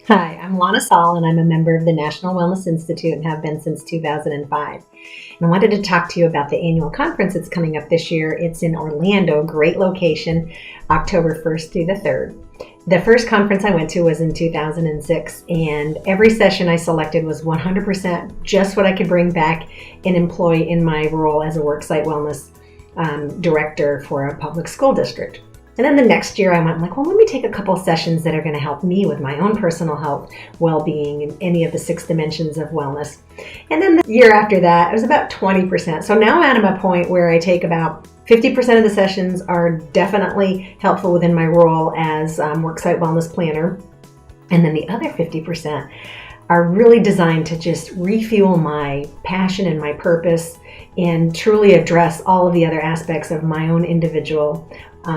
Hi, I'm Lana Saul, and I'm a member of the National Wellness Institute and have been since 2005. And I wanted to talk to you about the annual conference that's coming up this year. It's in Orlando, great location, October 1st through the 3rd. The first conference I went to was in 2006, and every session I selected was 100% just what I could bring back and employ in my role as a worksite wellness director for a public school district. And then the next year I went well, let me take a couple sessions that are going to help me with my own personal health, well-being, and any of the 6 dimensions of wellness. And then the year after that, it was about 20%. So now I'm at a point where I take about 50% of the sessions are definitely helpful within my role as worksite wellness planner. And then the other 50% are really designed to just refuel my passion and my purpose and truly address all of the other aspects of my own individual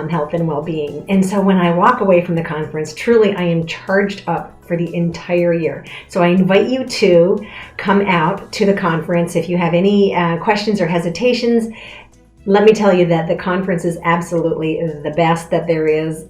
health and well-being. And so when I walk away from the conference, truly I am charged up for the entire year. So I invite you to come out to the conference. If you have any questions or hesitations, let me tell you that the conference is absolutely the best that there is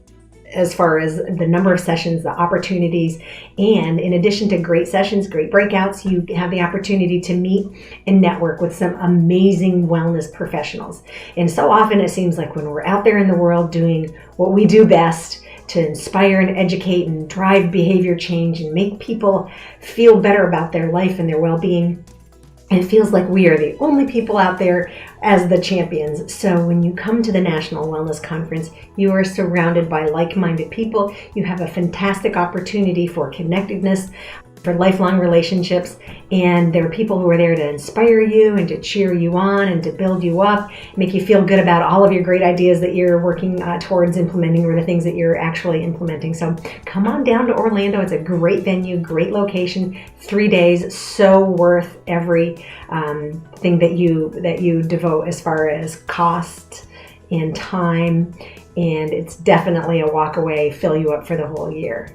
as far as the number of sessions, the opportunities, and in addition to great sessions, great breakouts, you have the opportunity to meet and network with some amazing wellness professionals. And so often it seems like when we're out there in the world doing what we do best, to inspire and educate and drive behavior change and make people feel better about their life and their well-being, it feels like we are the only people out there as the champions. So when you come to the National Wellness Conference, you are surrounded by like-minded people. You have a fantastic opportunity for connectedness, for lifelong relationships, and there are people who are there to inspire you and to cheer you on and to build you up, make you feel good about all of your great ideas that you're working towards implementing or the things that you're actually implementing. So come on down to Orlando. It's a great venue, great location, 3 days, so worth every thing that you devote as far as cost and time, and it's definitely a walk away, fill you up for the whole year.